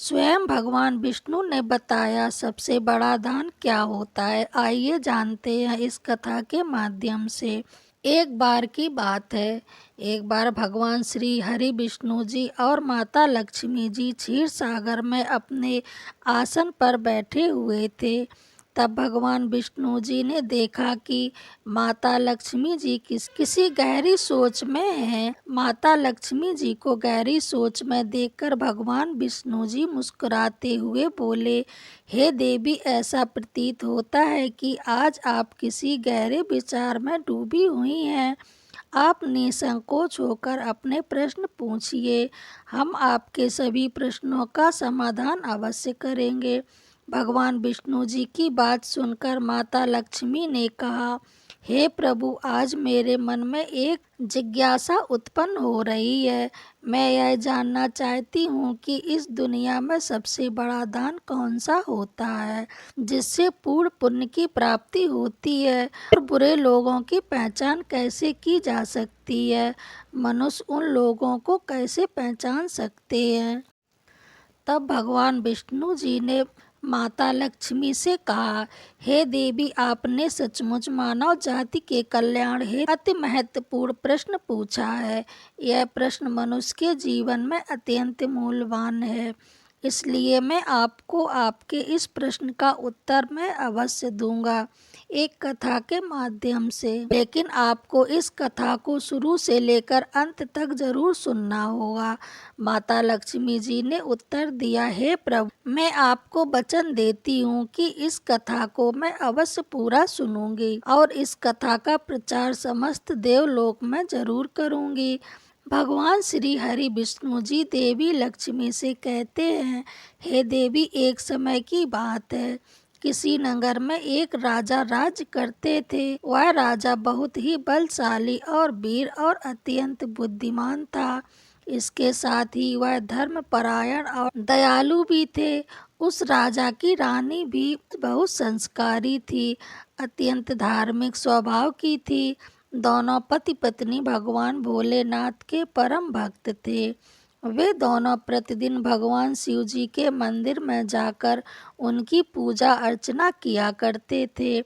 स्वयं भगवान विष्णु ने बताया सबसे बड़ा दान क्या होता है। आइए जानते हैं इस कथा के माध्यम से। एक बार की बात है, एक बार भगवान श्री हरि विष्णु जी और माता लक्ष्मी जी क्षीर सागर में अपने आसन पर बैठे हुए थे। तब भगवान विष्णु जी ने देखा कि माता लक्ष्मी जी किसी गहरी सोच में हैं। माता लक्ष्मी जी को गहरी सोच में देखकर भगवान विष्णु जी मुस्कुराते हुए बोले, हे देवी, ऐसा प्रतीत होता है कि आज आप किसी गहरे विचार में डूबी हुई हैं। आप निसंकोच होकर अपने प्रश्न पूछिए, हम आपके सभी प्रश्नों का समाधान अवश्य करेंगे। भगवान विष्णु जी की बात सुनकर माता लक्ष्मी ने कहा, हे प्रभु, आज मेरे मन में एक जिज्ञासा उत्पन्न हो रही है। मैं यह जानना चाहती हूँ कि इस दुनिया में सबसे बड़ा दान कौन सा होता है, जिससे पूर्ण पुण्य की प्राप्ति होती है, और बुरे लोगों की पहचान कैसे की जा सकती है। मनुष्य उन लोगों को कैसे पहचान सकते हैं। तब भगवान विष्णु जी ने माता लक्ष्मी से कहा, हे देवी, आपने सचमुच मानव जाति के कल्याण हेतु अति महत्वपूर्ण प्रश्न पूछा है। यह प्रश्न मनुष्य के जीवन में अत्यंत मूल्यवान है, इसलिए मैं आपको आपके इस प्रश्न का उत्तर मैं अवश्य दूंगा एक कथा के माध्यम से। लेकिन आपको इस कथा को शुरू से लेकर अंत तक जरूर सुनना होगा। माता लक्ष्मी जी ने उत्तर दिया, हे प्रभु, मैं आपको वचन देती हूँ कि इस कथा को मैं अवश्य पूरा सुनूंगी और इस कथा का प्रचार समस्त देवलोक में जरूर करूंगी। भगवान श्री हरि विष्णु जी देवी लक्ष्मी से कहते हैं, हे देवी, एक समय की बात है, किसी नगर में एक राजा राज्य करते थे। वह राजा बहुत ही बलशाली और वीर और अत्यंत बुद्धिमान था। इसके साथ ही वह धर्मपरायण और दयालु भी थे। उस राजा की रानी भी बहुत संस्कारी थी, अत्यंत धार्मिक स्वभाव की थी। दोनों पति पत्नी भगवान भोलेनाथ के परम भक्त थे। वे दोनों प्रतिदिन भगवान शिव जी के मंदिर में जाकर उनकी पूजा अर्चना किया करते थे।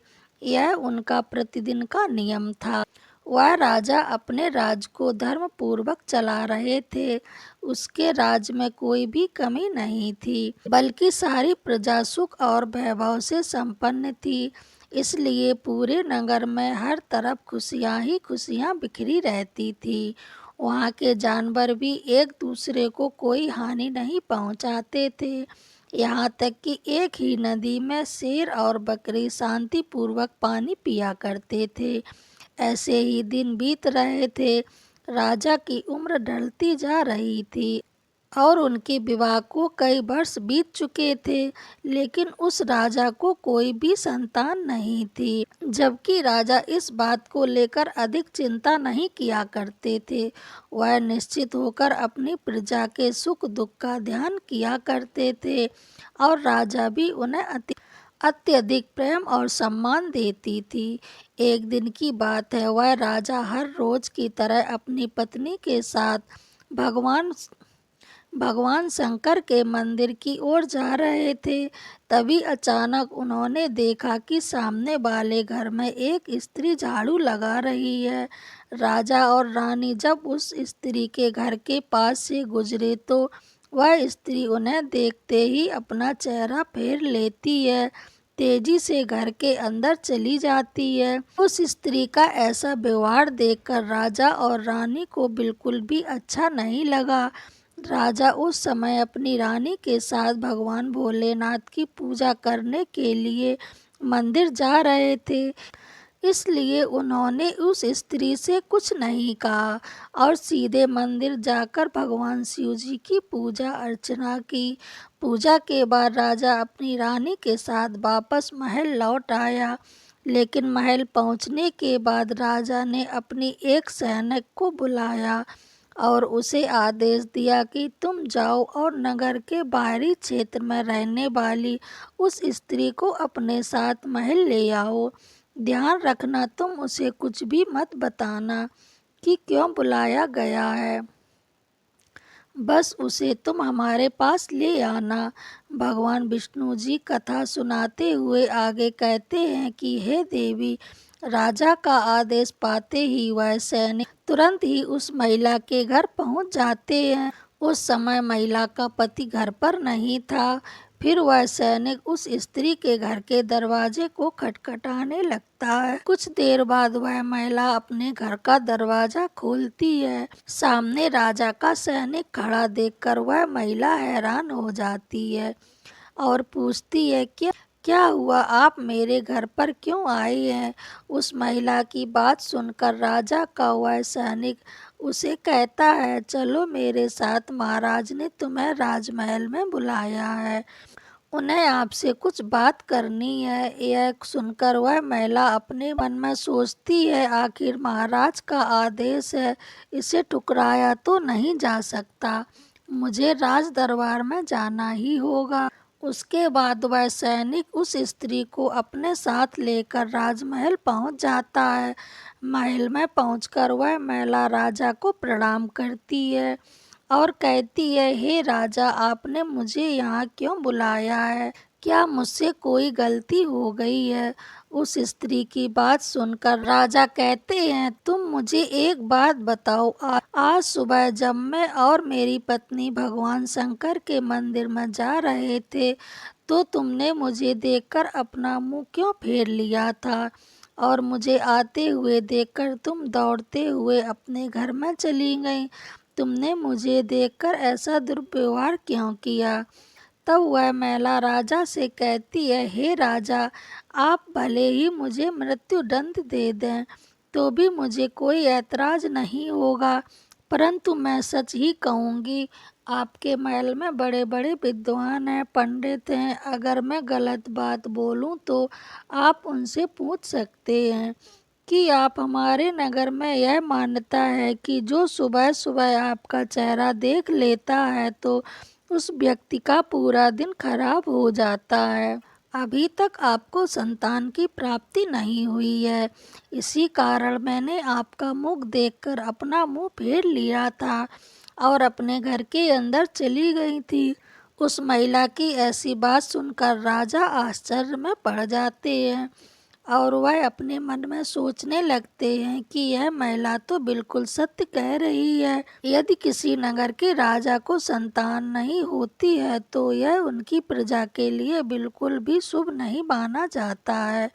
यह उनका प्रतिदिन का नियम था। वह राजा अपने राज्य को धर्म पूर्वक चला रहे थे। उसके राज्य में कोई भी कमी नहीं थी, बल्कि सारी प्रजा सुख और वैभव से संपन्न थी। इसलिए पूरे नगर में हर तरफ खुशियां ही खुशियां बिखरी रहती थी। वहाँ के जानवर भी एक दूसरे को कोई हानि नहीं पहुँचाते थे। यहाँ तक कि एक ही नदी में शेर और बकरी शांति पूर्वक पानी पिया करते थे। ऐसे ही दिन बीत रहे थे। राजा की उम्र ढलती जा रही थी और उनके विवाह को कई वर्ष बीत चुके थे, लेकिन उस राजा को कोई भी संतान नहीं थी। जबकि राजा इस बात को लेकर अधिक चिंता नहीं किया करते थे। वह निश्चित होकर अपनी प्रजा के सुख दुख का ध्यान किया करते थे और राजा भी उन्हें अत्यधिक प्रेम और सम्मान देती थी। एक दिन की बात है, वह राजा हर रोज की तरह अपनी पत्नी के साथ भगवान भगवान शंकर के मंदिर की ओर जा रहे थे। तभी अचानक उन्होंने देखा कि सामने वाले घर में एक स्त्री झाड़ू लगा रही है। राजा और रानी जब उस स्त्री के घर के पास से गुजरे तो वह स्त्री उन्हें देखते ही अपना चेहरा फेर लेती है, तेजी से घर के अंदर चली जाती है। उस स्त्री का ऐसा व्यवहार देखकर राजा और रानी को बिल्कुल भी अच्छा नहीं लगा। राजा उस समय अपनी रानी के साथ भगवान भोलेनाथ की पूजा करने के लिए मंदिर जा रहे थे, इसलिए उन्होंने उस स्त्री से कुछ नहीं कहा और सीधे मंदिर जाकर भगवान शिव जी की पूजा अर्चना की। पूजा के बाद राजा अपनी रानी के साथ वापस महल लौट आया, लेकिन महल पहुंचने के बाद राजा ने अपनी एक सैनिक को बुलाया और उसे आदेश दिया कि तुम जाओ और नगर के बाहरी क्षेत्र में रहने वाली उस स्त्री को अपने साथ महल ले आओ। ध्यान रखना, तुम उसे कुछ भी मत बताना कि क्यों बुलाया गया है। बस उसे तुम हमारे पास ले आना। भगवान विष्णु जी कथा सुनाते हुए आगे कहते हैं कि हे देवी, राजा का आदेश पाते ही वह सैनिक तुरंत ही उस महिला के घर पहुंच जाते हैं। उस समय महिला का पति घर पर नहीं था। फिर वह सैनिक उस स्त्री के घर के दरवाजे को खटखटाने लगता है। कुछ देर बाद वह महिला अपने घर का दरवाजा खोलती है। सामने राजा का सैनिक खड़ा देखकर वह महिला हैरान हो जाती है और पूछती है, क्या क्या हुआ, आप मेरे घर पर क्यों आई हैं? उस महिला की बात सुनकर राजा का वह सैनिक उसे कहता है, चलो मेरे साथ, महाराज ने तुम्हें राजमहल में बुलाया है, उन्हें आपसे कुछ बात करनी है। यह सुनकर वह महिला अपने मन में सोचती है, आखिर महाराज का आदेश है, इसे ठुकराया तो नहीं जा सकता, मुझे राज दरबार में जाना ही होगा। उसके बाद वह सैनिक उस स्त्री को अपने साथ लेकर राजमहल पहुंच जाता है। महल में पहुंचकर वह महिला राजा को प्रणाम करती है और कहती है, हे राजा, आपने मुझे यहाँ क्यों बुलाया है? क्या मुझसे कोई गलती हो गई है? उस स्त्री की बात सुनकर राजा कहते हैं, तुम मुझे एक बात बताओ, आज सुबह जब मैं और मेरी पत्नी भगवान शंकर के मंदिर में जा रहे थे तो तुमने मुझे देखकर अपना मुंह क्यों फेर लिया था? और मुझे आते हुए देखकर तुम दौड़ते हुए अपने घर में चली गई। तुमने मुझे देखकर ऐसा दुर्व्यवहार क्यों किया? तब वह महिला राजा से कहती है, हे राजा, आप भले ही मुझे मृत्यु दंड दे दें तो भी मुझे कोई ऐतराज नहीं होगा, परंतु मैं सच ही कहूँगी, आपके महल में बड़े बड़े विद्वान हैं, पंडित हैं, अगर मैं गलत बात बोलूँ तो आप उनसे पूछ सकते हैं कि आप हमारे नगर में यह मान्यता है कि जो सुबह सुबह आपका चेहरा देख लेता है तो उस व्यक्ति का पूरा दिन खराब हो जाता है। अभी तक आपको संतान की प्राप्ति नहीं हुई है, इसी कारण मैंने आपका मुख देखकर अपना मुंह फेर लिया था और अपने घर के अंदर चली गई थी। उस महिला की ऐसी बात सुनकर राजा आश्चर्य में पड़ जाते हैं और वह अपने मन में सोचने लगते हैं कि यह महिला तो बिल्कुल सत्य कह रही है। यदि किसी नगर के राजा को संतान नहीं होती है तो यह उनकी प्रजा के लिए बिल्कुल भी शुभ नहीं माना जाता है।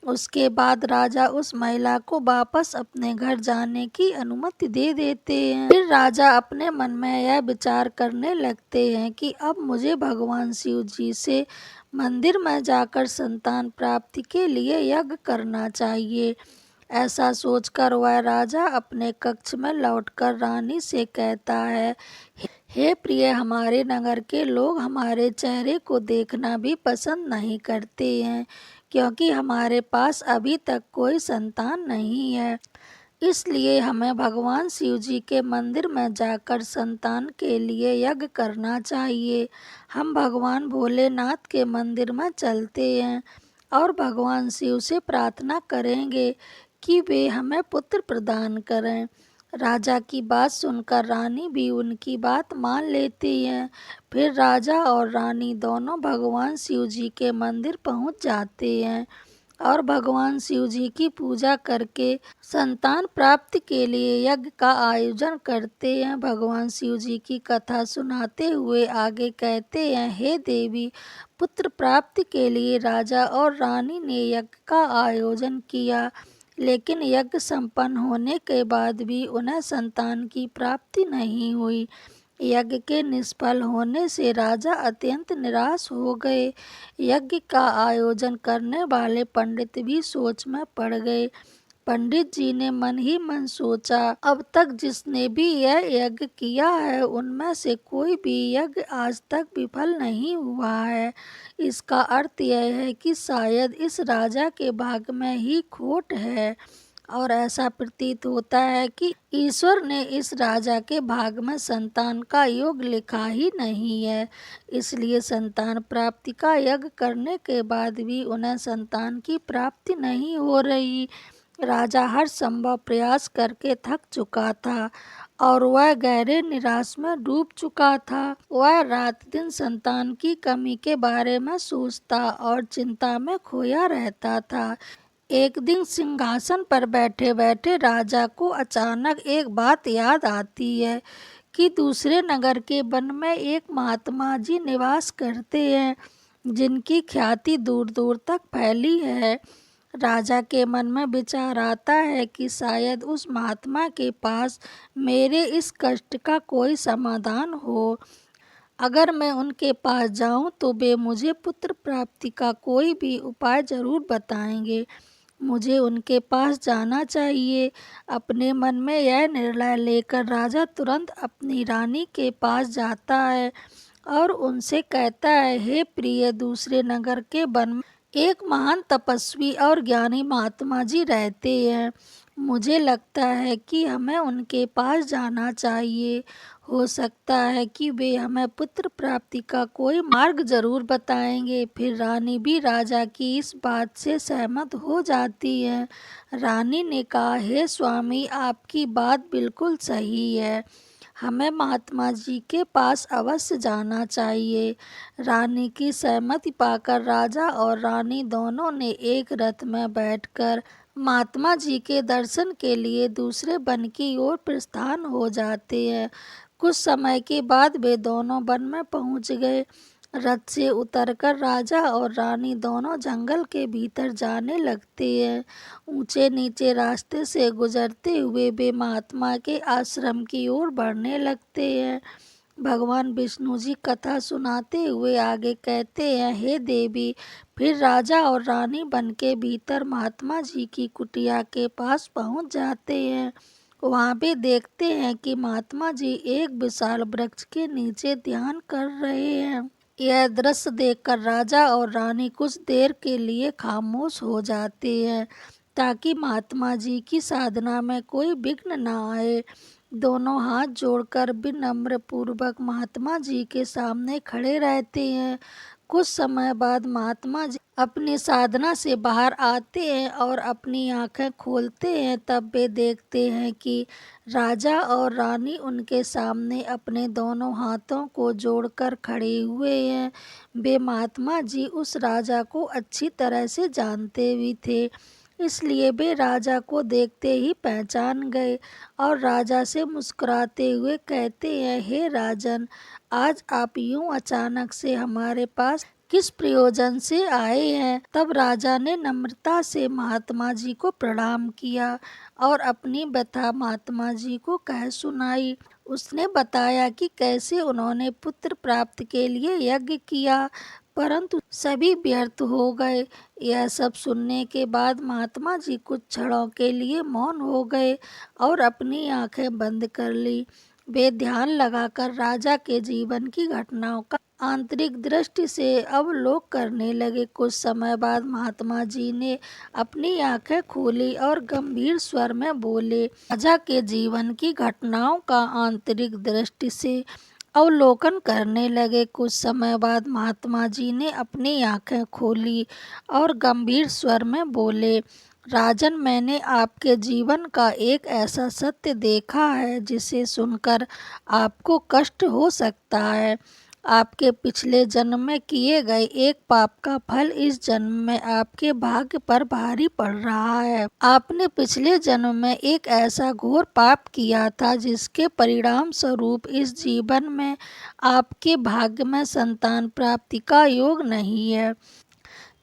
उसके बाद राजा उस महिला को वापस अपने घर जाने की अनुमति दे देते हैं। फिर राजा अपने मन में यह विचार करने लगते हैं कि अब मुझे भगवान शिव जी से मंदिर में जाकर संतान प्राप्ति के लिए यज्ञ करना चाहिए। ऐसा सोचकर वह राजा अपने कक्ष में लौटकर रानी से कहता है, हे प्रिय, हमारे नगर के लोग हमारे चेहरे को देखना भी पसंद नहीं करते हैं क्योंकि हमारे पास अभी तक कोई संतान नहीं है, इसलिए हमें भगवान शिव जी के मंदिर में जाकर संतान के लिए यज्ञ करना चाहिए। हम भगवान भोलेनाथ के मंदिर में चलते हैं और भगवान शिव से प्रार्थना करेंगे कि वे हमें पुत्र प्रदान करें। राजा की बात सुनकर रानी भी उनकी बात मान लेती है। फिर राजा और रानी दोनों भगवान शिव जी के मंदिर पहुंच जाते हैं और भगवान शिव जी की पूजा करके संतान प्राप्ति के लिए यज्ञ का आयोजन करते हैं। भगवान शिव जी की कथा सुनाते हुए आगे कहते हैं, हे देवी, पुत्र प्राप्ति के लिए राजा और रानी ने यज्ञ का आयोजन किया, लेकिन यज्ञ संपन्न होने के बाद भी उन्हें संतान की प्राप्ति नहीं हुई। यज्ञ के निष्फल होने से राजा अत्यंत निराश हो गए। यज्ञ का आयोजन करने वाले पंडित भी सोच में पड़ गए। पंडित जी ने मन ही मन सोचा, अब तक जिसने भी यह यज्ञ किया है उनमें से कोई भी यज्ञ आज तक विफल नहीं हुआ है। इसका अर्थ यह है कि शायद इस राजा के भाग्य में ही खोट है और ऐसा प्रतीत होता है कि ईश्वर ने इस राजा के भाग्य में संतान का योग लिखा ही नहीं है, इसलिए संतान प्राप्ति का यज्ञ करने के बाद भी उन्हें संतान की प्राप्ति नहीं हो रही। राजा हर संभव प्रयास करके थक चुका था और वह गहरे निराश में डूब चुका था। वह रात दिन संतान की कमी के बारे में सोचता और चिंता में खोया रहता था। एक दिन सिंहासन पर बैठे बैठे राजा को अचानक एक बात याद आती है कि दूसरे नगर के वन में एक महात्मा जी निवास करते हैं, जिनकी ख्याति दूर दूर तक फैली है। राजा के मन में विचार आता है कि शायद उस महात्मा के पास मेरे इस कष्ट का कोई समाधान हो। अगर मैं उनके पास जाऊं तो वे मुझे पुत्र प्राप्ति का कोई भी उपाय जरूर बताएंगे। मुझे उनके पास जाना चाहिए। अपने मन में यह निर्णय लेकर राजा तुरंत अपनी रानी के पास जाता है और उनसे कहता है, हे प्रिय, दूसरे नगर के वन में एक महान तपस्वी और ज्ञानी महात्मा जी रहते हैं। मुझे लगता है कि हमें उनके पास जाना चाहिए। हो सकता है कि वे हमें पुत्र प्राप्ति का कोई मार्ग जरूर बताएंगे। फिर रानी भी राजा की इस बात से सहमत हो जाती है। रानी ने कहा, हे स्वामी, आपकी बात बिल्कुल सही है। हमें महात्मा जी के पास अवश्य जाना चाहिए। रानी की सहमति पाकर राजा और रानी दोनों ने एक रथ में बैठकर महात्मा जी के दर्शन के लिए दूसरे वन की ओर प्रस्थान हो जाते हैं। कुछ समय के बाद वे दोनों वन में पहुंच गए। रथ से उतरकर राजा और रानी दोनों जंगल के भीतर जाने लगते हैं। ऊंचे नीचे रास्ते से गुजरते हुए वे महात्मा के आश्रम की ओर बढ़ने लगते हैं। भगवान विष्णु जी कथा सुनाते हुए आगे कहते हैं, हे देवी, फिर राजा और रानी वन के भीतर महात्मा जी की कुटिया के पास पहुंच जाते हैं। वहां भी देखते हैं कि महात्मा जी एक विशाल वृक्ष के नीचे ध्यान कर रहे हैं। यह दृश्य देखकर राजा और रानी कुछ देर के लिए खामोश हो जाते हैं ताकि महात्मा जी की साधना में कोई विघ्न न आए। दोनों हाथ जोड़कर विनम्र पूर्वक महात्मा जी के सामने खड़े रहते हैं। कुछ समय बाद महात्मा जी अपनी साधना से बाहर आते हैं और अपनी आंखें खोलते हैं। तब वे देखते हैं कि राजा और रानी उनके सामने अपने दोनों हाथों को जोड़कर खड़े हुए हैं। वे महात्मा जी उस राजा को अच्छी तरह से जानते भी थे, इसलिए वे राजा को देखते ही पहचान गए और राजा से मुस्कुराते हुए कहते हैं, हे राजन, आज आप यूं अचानक से हमारे पास किस प्रयोजन से आए हैं। तब राजा ने नम्रता से महात्मा जी को प्रणाम किया और अपनी व्यथा महात्मा जी को कह सुनाई। उसने बताया कि कैसे उन्होंने पुत्र प्राप्त के लिए यज्ञ किया, परंतु सभी व्यर्थ हो गए। यह सब सुनने के बाद महात्मा जी कुछ क्षणों के लिए मौन हो गए और अपनी आंखें बंद कर ली। वे ध्यान लगाकर राजा के जीवन की घटनाओं का आंतरिक दृष्टि से अवलोक करने लगे। कुछ समय बाद महात्मा जी ने अपनी आंखें खोली और गंभीर स्वर में बोले, राजा के जीवन की घटनाओं का आंतरिक दृष्टि से अवलोकन करने लगे। कुछ समय बाद महात्मा जी ने अपनी आंखें खोली और गंभीर स्वर में बोले, राजन, मैंने आपके जीवन का एक ऐसा सत्य देखा है जिसे सुनकर आपको कष्ट हो सकता है। आपके पिछले जन्म में किए गए एक पाप का फल इस जन्म में आपके भाग्य पर भारी पड़ रहा है। आपने पिछले जन्म में एक ऐसा घोर पाप किया था जिसके परिणाम स्वरूप इस जीवन में आपके भाग्य में संतान प्राप्ति का योग नहीं है।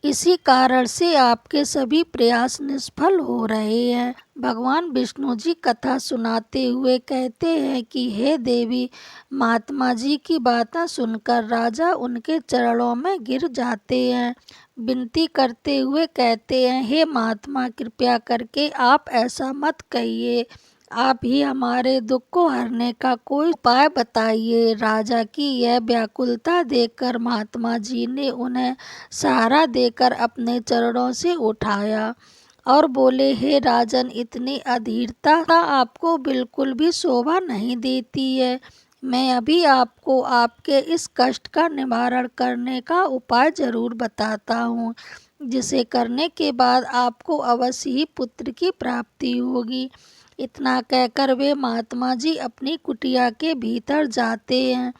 इसी कारण से आपके सभी प्रयास निष्फल हो रहे हैं। भगवान विष्णु जी कथा सुनाते हुए कहते हैं कि हे देवी, महात्मा जी की बातें सुनकर राजा उनके चरणों में गिर जाते हैं। विनती करते हुए कहते हैं, हे महात्मा, कृपया करके आप ऐसा मत कहिए। आप ही हमारे दुख को हरने का कोई उपाय बताइए। राजा की यह व्याकुलता देखकर महात्मा जी ने उन्हें सहारा देकर अपने चरणों से उठाया और बोले, हे राजन, इतनी अधीरता आपको बिल्कुल भी शोभा नहीं देती है। मैं अभी आपको आपके इस कष्ट का निवारण करने का उपाय जरूर बताता हूँ। जिसे करने के बाद आपको अवश्य ही पुत्र की प्राप्ति होगी। इतना कहकर वे महात्मा जी अपनी कुटिया के भीतर जाते हैं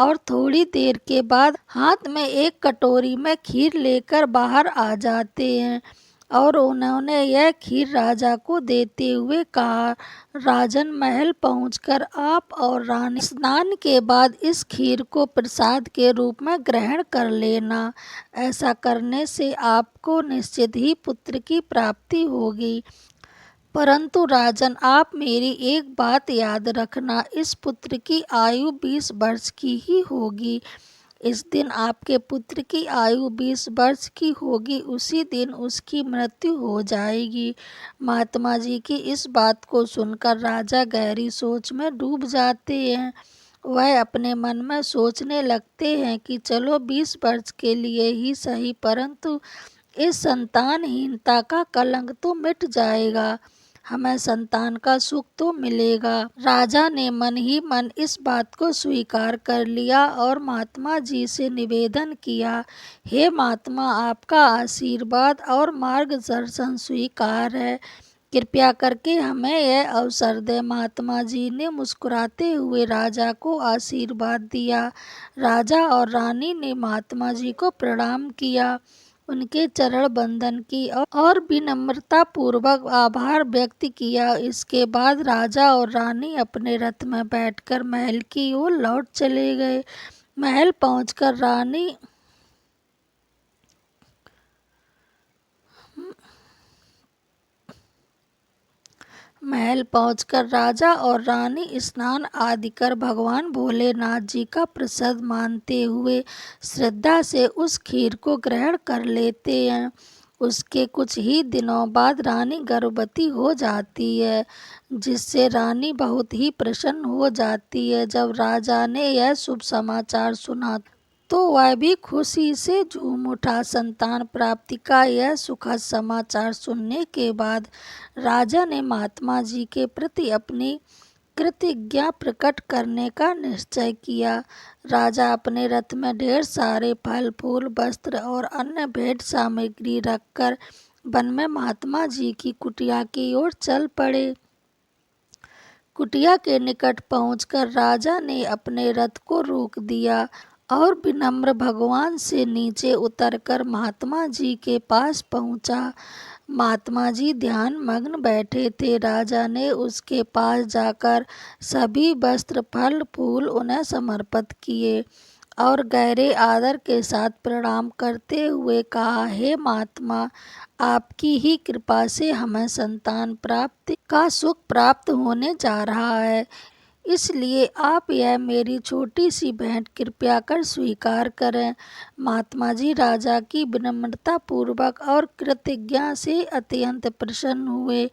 और थोड़ी देर के बाद हाथ में एक कटोरी में खीर लेकर बाहर आ जाते हैं और उन्होंने यह खीर राजा को देते हुए कहा, राजन, महल पहुंचकर आप और रानी स्नान के बाद इस खीर को प्रसाद के रूप में ग्रहण कर लेना। ऐसा करने से आपको निश्चित ही पुत्र की प्राप्ति होगी। परंतु राजन, आप मेरी एक बात याद रखना, इस पुत्र की आयु 20 वर्ष की ही होगी। इस दिन आपके पुत्र की आयु 20 वर्ष की होगी, उसी दिन उसकी मृत्यु हो जाएगी। महात्मा जी की इस बात को सुनकर राजा गहरी सोच में डूब जाते हैं। वह अपने मन में सोचने लगते हैं कि चलो 20 वर्ष के लिए ही सही, परंतु इस संतानहीनता का कलंक तो मिट जाएगा, हमें संतान का सुख तो मिलेगा। राजा ने मन ही मन इस बात को स्वीकार कर लिया और महात्मा जी से निवेदन किया, हे महात्मा, आपका आशीर्वाद और मार्गदर्शन स्वीकार है, कृपया करके हमें यह अवसर दें। महात्मा जी ने मुस्कुराते हुए राजा को आशीर्वाद दिया। राजा और रानी ने महात्मा जी को प्रणाम किया, उनके चरण बंदन की और विनम्रता पूर्वक आभार व्यक्त किया। इसके बाद राजा और रानी अपने रथ में बैठकर महल की ओर लौट चले गए। महल पहुंचकर राजा और रानी स्नान आदि कर भगवान भोलेनाथ जी का प्रसाद मानते हुए श्रद्धा से उस खीर को ग्रहण कर लेते हैं। उसके कुछ ही दिनों बाद रानी गर्भवती हो जाती है, जिससे रानी बहुत ही प्रसन्न हो जाती है। जब राजा ने यह शुभ समाचार सुना तो वह भी खुशी से झूम उठा। संतान प्राप्ति का यह सुखद समाचार सुनने के बाद राजा ने महात्मा जी के प्रति अपनी कृतज्ञता प्रकट करने का निश्चय किया। राजा अपने रथ में ढेर सारे फल फूल वस्त्र और अन्य भेंट सामग्री रखकर वन में महात्मा जी की कुटिया की ओर चल पड़े। कुटिया के निकट पहुंचकर राजा ने अपने रथ को रोक दिया और विनम्र भगवान से नीचे उतरकर महात्मा जी के पास पहुंचा। महात्मा जी ध्यान मग्न बैठे थे। राजा ने उसके पास जाकर सभी वस्त्र फल फूल उन्हें समर्पित किए और गहरे आदर के साथ प्रणाम करते हुए कहा, हे महात्मा, आपकी ही कृपा से हमें संतान प्राप्ति का सुख प्राप्त होने जा रहा है, इसलिए आप यह मेरी छोटी सी भेंट कृपया कर स्वीकार करें। महात्मा जी राजा की विनम्रता पूर्वक और कृतज्ञता से अत्यंत प्रसन्न हुए।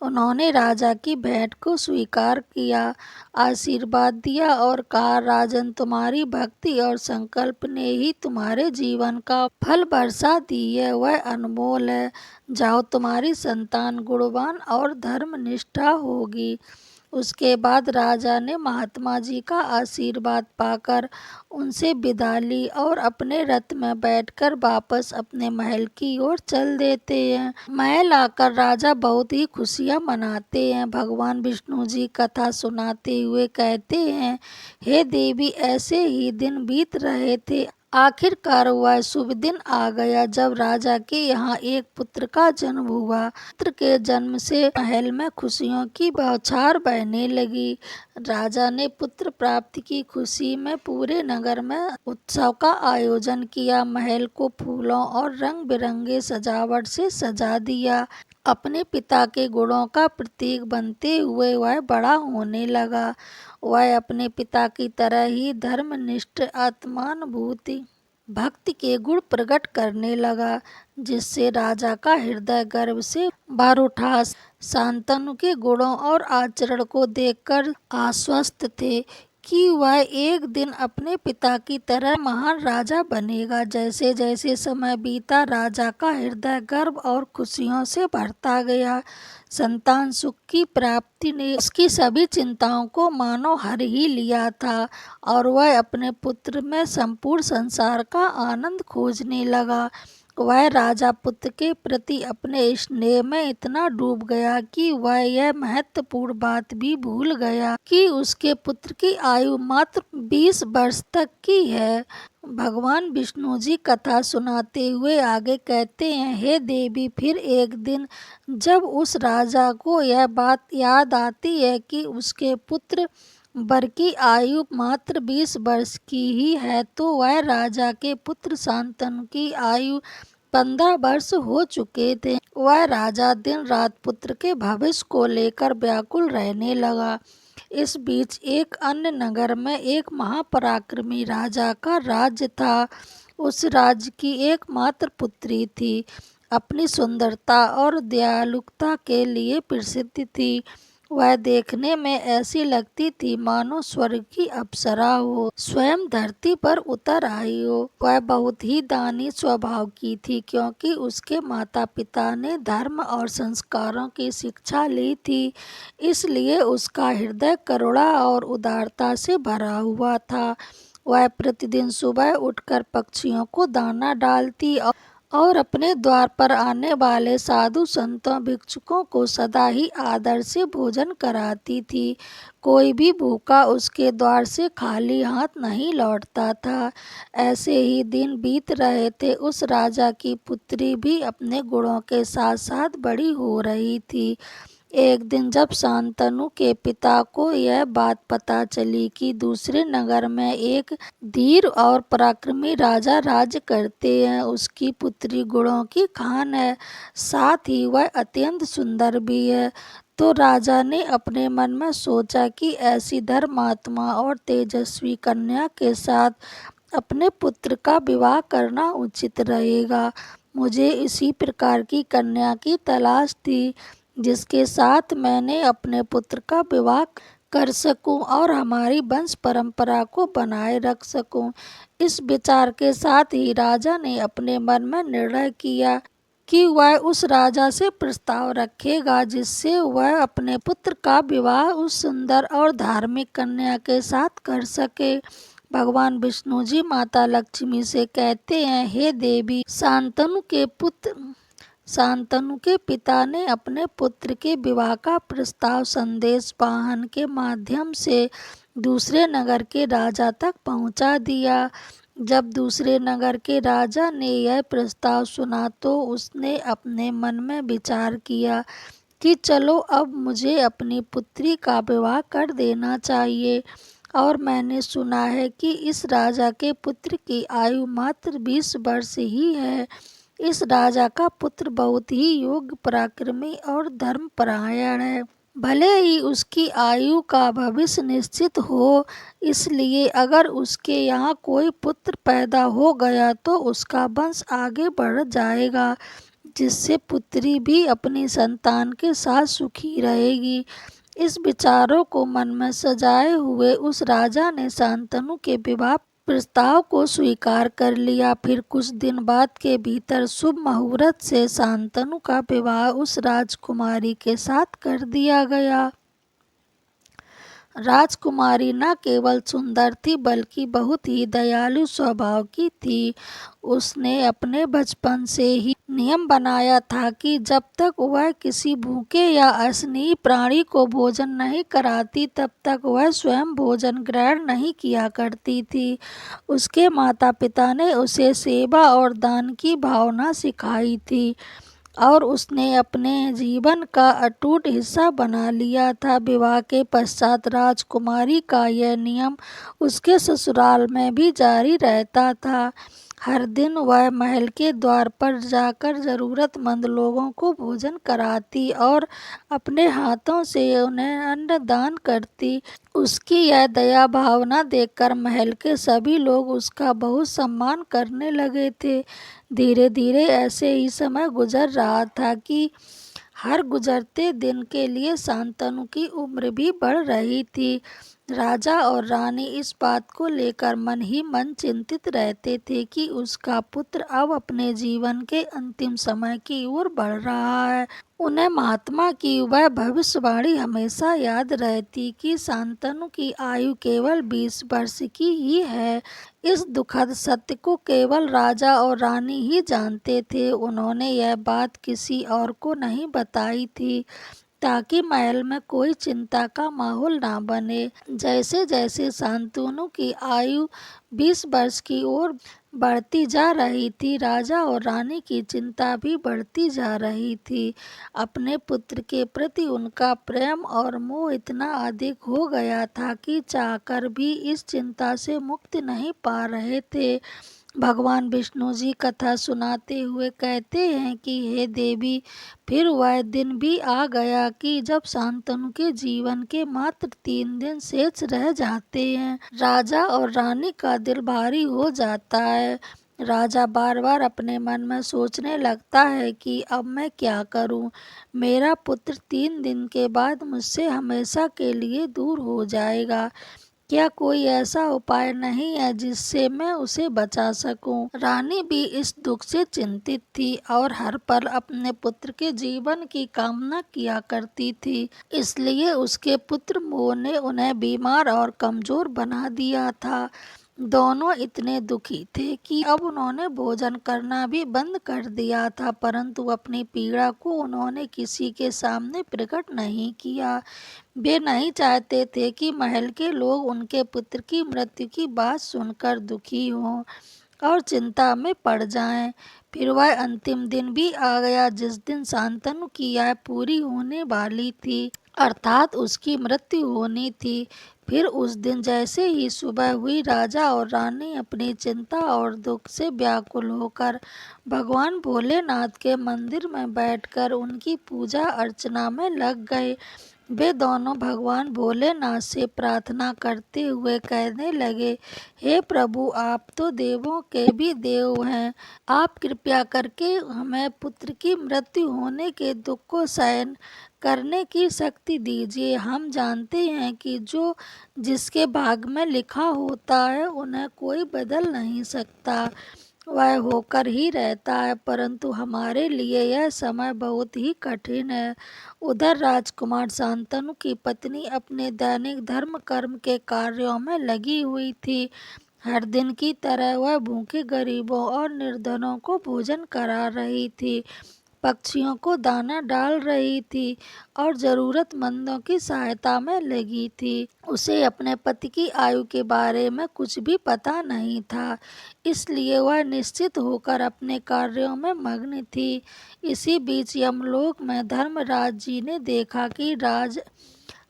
उन्होंने राजा की भेंट को स्वीकार किया, आशीर्वाद दिया और कहा, राजन, तुम्हारी भक्ति और संकल्प ने ही तुम्हारे जीवन का फल वर्षा दी है, वह अनमोल है। जाओ, तुम्हारी संतान गुणवान और धर्मनिष्ठा होगी। उसके बाद राजा ने महात्मा जी का आशीर्वाद पाकर उनसे विदा ली और अपने रथ में बैठकर वापस अपने महल की ओर चल देते हैं। महल आकर राजा बहुत ही खुशियां मनाते हैं। भगवान विष्णु जी कथा सुनाते हुए कहते हैं, हे देवी, ऐसे ही दिन बीत रहे थे, आखिरकार वह शुभ दिन आ गया जब राजा के यहाँ एक पुत्र का जन्म हुआ। पुत्र के जन्म से महल में खुशियों की बौछार बहने लगी। राजा ने पुत्र प्राप्ति की खुशी में पूरे नगर में उत्सव का आयोजन किया। महल को फूलों और रंग बिरंगे सजावट से सजा दिया। अपने पिता के गुणों का प्रतीक बनते हुए वह बड़ा होने लगा। वह अपने पिता की तरह ही धर्मनिष्ठ, आत्मानुभूति, भक्ति के गुण प्रकट करने लगा, जिससे राजा का हृदय गर्व से भर उठा। शांतनु के गुणों और आचरण को देखकर आश्वस्त थे कि वह एक दिन अपने पिता की तरह महान राजा बनेगा। जैसे जैसे समय बीता, राजा का हृदय गर्व और खुशियों से भरता गया। संतान सुख की प्राप्ति ने उसकी सभी चिंताओं को मानो हर ही लिया था और वह अपने पुत्र में संपूर्ण संसार का आनंद खोजने लगा। वह राजा पुत्र के प्रति अपने स्नेह में इतना डूब गया कि वह यह महत्वपूर्ण बात भी भूल गया कि उसके पुत्र की आयु मात्र 20 वर्ष तक की है। भगवान विष्णु जी कथा सुनाते हुए आगे कहते हैं, हे देवी, फिर एक दिन जब उस राजा को यह बात याद आती है कि उसके पुत्र वर की आयु मात्र 20 वर्ष की ही है, तो वह राजा के पुत्र शांतनु की आयु 15 वर्ष हो चुके थे। वह राजा दिन रात पुत्र के भविष्य को लेकर व्याकुल रहने लगा। इस बीच एक अन्य नगर में एक महापराक्रमी राजा का राज्य था। उस राज्य की एकमात्र पुत्री थी, अपनी सुंदरता और दयालुता के लिए प्रसिद्ध थी। वह देखने में ऐसी लगती थी मानो स्वर्ग की अप्सरा हो, स्वयं धरती पर उतर आई हो। वह बहुत ही दानी स्वभाव की थी, क्योंकि उसके माता पिता ने धर्म और संस्कारों की शिक्षा ली थी, इसलिए उसका हृदय करुणा और उदारता से भरा हुआ था। वह प्रतिदिन सुबह उठकर पक्षियों को दाना डालती और अपने द्वार पर आने वाले साधु संतों भिक्षुकों को सदा ही आदर से भोजन कराती थी। कोई भी भूखा उसके द्वार से खाली हाथ नहीं लौटता था। ऐसे ही दिन बीत रहे थे। उस राजा की पुत्री भी अपने गुणों के साथ साथ बड़ी हो रही थी। एक दिन जब शांतनु के पिता को यह बात पता चली कि दूसरे नगर में एक धीर और पराक्रमी राजा राज्य करते हैं, उसकी पुत्री गुणों की खान है, साथ ही वह अत्यंत सुंदर भी है, तो राजा ने अपने मन में सोचा कि ऐसी धर्मात्मा और तेजस्वी कन्या के साथ अपने पुत्र का विवाह करना उचित रहेगा। मुझे इसी प्रकार की कन्या की तलाश थी जिसके साथ मैंने अपने पुत्र का विवाह कर सकूं और हमारी वंश परंपरा को बनाए रख सकूं। इस विचार के साथ ही राजा ने अपने मन में निर्णय किया कि वह उस राजा से प्रस्ताव रखेगा जिससे वह अपने पुत्र का विवाह उस सुंदर और धार्मिक कन्या के साथ कर सके। भगवान विष्णु जी माता लक्ष्मी से कहते हैं, हे देवी, शांतनु के पिता ने अपने पुत्र के विवाह का प्रस्ताव संदेश वाहन के माध्यम से दूसरे नगर के राजा तक पहुंचा दिया। जब दूसरे नगर के राजा ने यह प्रस्ताव सुना तो उसने अपने मन में विचार किया कि चलो, अब मुझे अपनी पुत्री का विवाह कर देना चाहिए, और मैंने सुना है कि इस राजा के पुत्र की आयु मात्र 20 वर्ष ही है। इस राजा का पुत्र बहुत ही योग्य, पराक्रमी और धर्मपरायण है। भले ही उसकी आयु का भविष्य निश्चित हो, इसलिए अगर उसके यहाँ कोई पुत्र पैदा हो गया तो उसका वंश आगे बढ़ जाएगा, जिससे पुत्री भी अपनी संतान के साथ सुखी रहेगी। इस विचारों को मन में सजाए हुए उस राजा ने शांतनु के विवाह प्रस्ताव को स्वीकार कर लिया। फिर कुछ दिन बाद के भीतर शुभ मुहूर्त से शांतनु का विवाह उस राजकुमारी के साथ कर दिया गया। राजकुमारी न केवल सुंदर थी बल्कि बहुत ही दयालु स्वभाव की थी। उसने अपने बचपन से ही नियम बनाया था कि जब तक वह किसी भूखे या असनीय प्राणी को भोजन नहीं कराती तब तक वह स्वयं भोजन ग्रहण नहीं किया करती थी। उसके माता पिता ने उसे सेवा और दान की भावना सिखाई थी और उसने अपने जीवन का अटूट हिस्सा बना लिया था। विवाह के पश्चात राजकुमारी का यह नियम उसके ससुराल में भी जारी रहता था। हर दिन वह महल के द्वार पर जाकर जरूरतमंद लोगों को भोजन कराती और अपने हाथों से उन्हें अन्न दान करती। उसकी यह दया भावना देखकर महल के सभी लोग उसका बहुत सम्मान करने लगे थे। धीरे धीरे ऐसे ही समय गुजर रहा था कि हर गुजरते दिन के लिए शांतनु की उम्र भी बढ़ रही थी। राजा और रानी इस बात को लेकर मन ही मन चिंतित रहते थे कि उसका पुत्र अब अपने जीवन के अंतिम समय की ओर बढ़ रहा है। उन्हें महात्मा की वह भविष्यवाणी हमेशा याद रहती कि शांतनु की आयु केवल 20 वर्ष की ही है। इस दुखद सत्य को केवल राजा और रानी ही जानते थे। उन्होंने यह बात किसी और को नहीं बताई थी ताकि महल में कोई चिंता का माहौल ना बने। जैसे जैसे शांतनु की आयु 20 वर्ष की ओर बढ़ती जा रही थी, राजा और रानी की चिंता भी बढ़ती जा रही थी। अपने पुत्र के प्रति उनका प्रेम और मोह इतना अधिक हो गया था कि चाहकर भी इस चिंता से मुक्ति नहीं पा रहे थे। भगवान विष्णु जी कथा सुनाते हुए कहते हैं कि हे देवी, फिर वह दिन भी आ गया कि जब शांतनु के जीवन के मात्र 3 दिन शेष रह जाते हैं। राजा और रानी का दिल भारी हो जाता है। राजा बार बार अपने मन में सोचने लगता है कि अब मैं क्या करूं। मेरा पुत्र 3 दिन के बाद मुझसे हमेशा के लिए दूर हो जाएगा। क्या कोई ऐसा उपाय नहीं है जिससे मैं उसे बचा सकूं? रानी भी इस दुख से चिंतित थी और हर पल अपने पुत्र के जीवन की कामना किया करती थी। इसलिए उसके पुत्र मोह ने उन्हें बीमार और कमजोर बना दिया था। दोनों इतने दुखी थे कि अब उन्होंने भोजन करना भी बंद कर दिया था, परंतु अपनी पीड़ा को उन्होंने किसी के सामने प्रकट नहीं किया। वे नहीं चाहते थे कि महल के लोग उनके पुत्र की मृत्यु की बात सुनकर दुखी हों और चिंता में पड़ जाएं। फिर वह अंतिम दिन भी आ गया जिस दिन शांतनु की आयु पूरी होने वाली थी, अर्थात उसकी मृत्यु होनी थी। फिर उस दिन जैसे ही सुबह हुई, राजा और रानी अपनी चिंता और दुख से व्याकुल होकर भगवान भोलेनाथ के मंदिर में बैठकर उनकी पूजा अर्चना में लग गए। वे दोनों भगवान भोलेनाथ से प्रार्थना करते हुए कहने लगे, हे प्रभु, आप तो देवों के भी देव हैं। आप कृपया करके हमें पुत्र की मृत्यु होने के दुख को सहन करने की शक्ति दीजिए। हम जानते हैं कि जो जिसके भाग में लिखा होता है उन्हें कोई बदल नहीं सकता, वह होकर ही रहता है, परंतु हमारे लिए यह समय बहुत ही कठिन है। उधर राजकुमार शांतनु की पत्नी अपने दैनिक धर्म कर्म के कार्यों में लगी हुई थी। हर दिन की तरह वह भूखे गरीबों और निर्धनों को भोजन करा रही थी, पक्षियों को दाना डाल रही थी और जरूरतमंदों की सहायता में लगी थी। उसे अपने पति की आयु के बारे में कुछ भी पता नहीं था, इसलिए वह निश्चित होकर अपने कार्यों में मग्न थी। इसी बीच यमलोक में धर्मराज जी ने देखा कि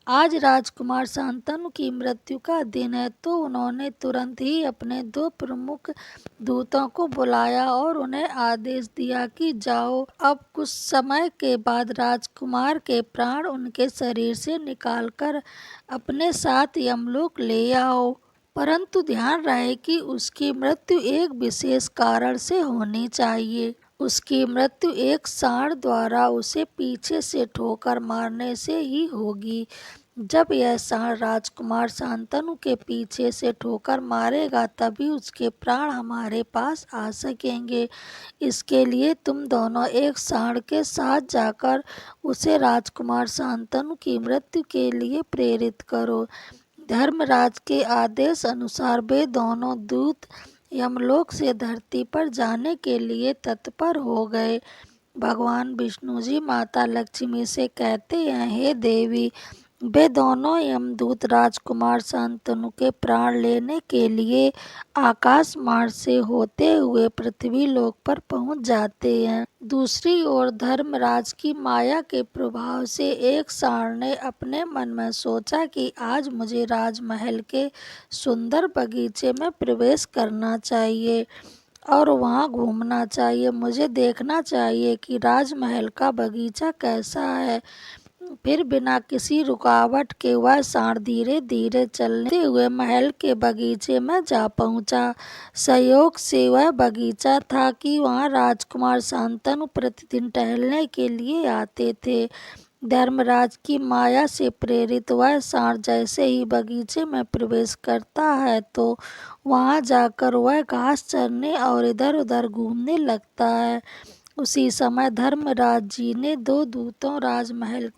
आज राजकुमार शांतनु की मृत्यु का दिन है, तो उन्होंने तुरंत ही अपने 2 प्रमुख दूतों को बुलाया और उन्हें आदेश दिया कि जाओ, अब कुछ समय के बाद राजकुमार के प्राण उनके शरीर से निकालकर अपने साथ यमलोक ले आओ। परंतु ध्यान रहे कि उसकी मृत्यु एक विशेष कारण से होनी चाहिए। उसकी मृत्यु एक सांड द्वारा उसे पीछे से ठोकर मारने से ही होगी। जब यह सांड राजकुमार शांतनु के पीछे से ठोकर मारेगा तभी उसके प्राण हमारे पास आ सकेंगे। इसके लिए तुम दोनों एक सांड के साथ जाकर उसे राजकुमार शांतनु की मृत्यु के लिए प्रेरित करो। धर्मराज के आदेश अनुसार वे दोनों दूत यमलोक से धरती पर जाने के लिए तत्पर हो गए। भगवान विष्णु जी माता लक्ष्मी से कहते हैं, हे देवी, वे दोनों यमदूत राजकुमार शांतनु के प्राण लेने के लिए आकाश मार्ग से होते हुए पृथ्वी लोक पर पहुंच जाते हैं। दूसरी ओर धर्मराज की माया के प्रभाव से एक सांड ने अपने मन में सोचा कि आज मुझे राजमहल के सुंदर बगीचे में प्रवेश करना चाहिए और वहां घूमना चाहिए। मुझे देखना चाहिए कि राजमहल का बगीचा कैसा है। फिर बिना किसी रुकावट के वह सांड धीरे धीरे चलते हुए महल के बगीचे में जा पहुंचा। संयोग से वह बगीचा था कि वहां राजकुमार शांतनु प्रतिदिन टहलने के लिए आते थे। धर्मराज की माया से प्रेरित वह सांड जैसे ही बगीचे में प्रवेश करता है तो वहां जाकर वह घास चरने और इधर उधर घूमने लगता है। उसी समय धर्मराज जी ने दो दूतों राजमहल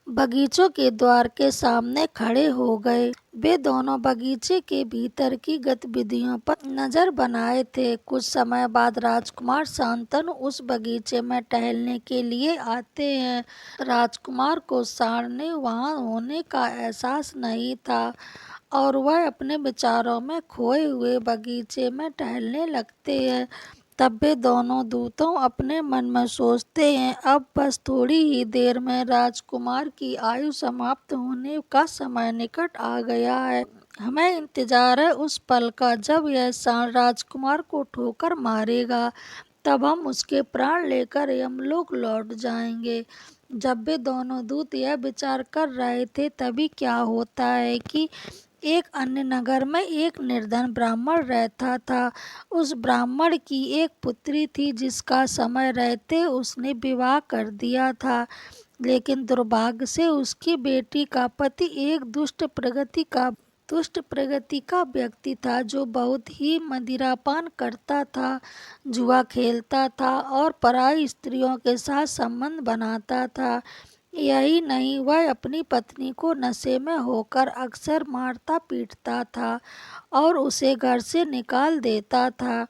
बगीचों के द्वार के सामने खड़े हो गए। वे दोनों बगीचे के भीतर की गतिविधियों पर नजर बनाए थे। कुछ समय बाद राजकुमार शांतनु उस बगीचे में टहलने के लिए आते हैं। राजकुमार को सांड ने वहां होने का एहसास नहीं था और वह अपने विचारों में खोए हुए बगीचे में टहलने लगते हैं। तब वे दोनों दूतों अपने मन में सोचते हैं, अब बस थोड़ी ही देर में राजकुमार की आयु समाप्त होने का समय निकट आ गया है। हमें इंतजार है उस पल का जब यह सांड राजकुमार को ठोकर मारेगा, तब हम उसके प्राण लेकर यमलोक लौट जाएंगे। जब वे दोनों दूत यह विचार कर रहे थे तभी क्या होता है कि एक अन्य नगर में एक निर्धन ब्राह्मण रहता था। उस ब्राह्मण की एक पुत्री थी जिसका समय रहते उसने विवाह कर दिया था, लेकिन दुर्भाग्य से उसकी बेटी का पति एक दुष्ट प्रगति का व्यक्ति था जो बहुत ही मदिरापान करता था, जुआ खेलता था और पराई स्त्रियों के साथ संबंध बनाता था। यही नहीं, वह अपनी पत्नी को नशे में होकर अक्सर मारता पीटता था और उसे घर से निकाल देता था।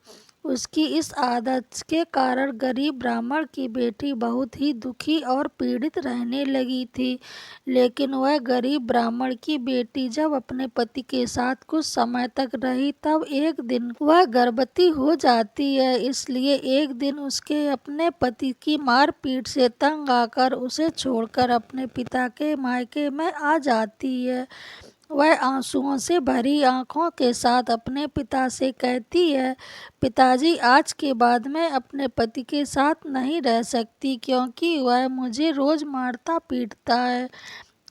उसकी इस आदत के कारण गरीब ब्राह्मण की बेटी बहुत ही दुखी और पीड़ित रहने लगी थी। लेकिन वह गरीब ब्राह्मण की बेटी जब अपने पति के साथ कुछ समय तक रही तब एक दिन वह गर्भवती हो जाती है। इसलिए एक दिन उसके अपने पति की मारपीट से तंग आकर उसे छोड़कर अपने पिता के मायके में आ जाती है। वह आंसुओं से भरी आंखों के साथ अपने पिता से कहती है, पिताजी, आज के बाद मैं अपने पति के साथ नहीं रह सकती क्योंकि वह मुझे रोज मारता पीटता है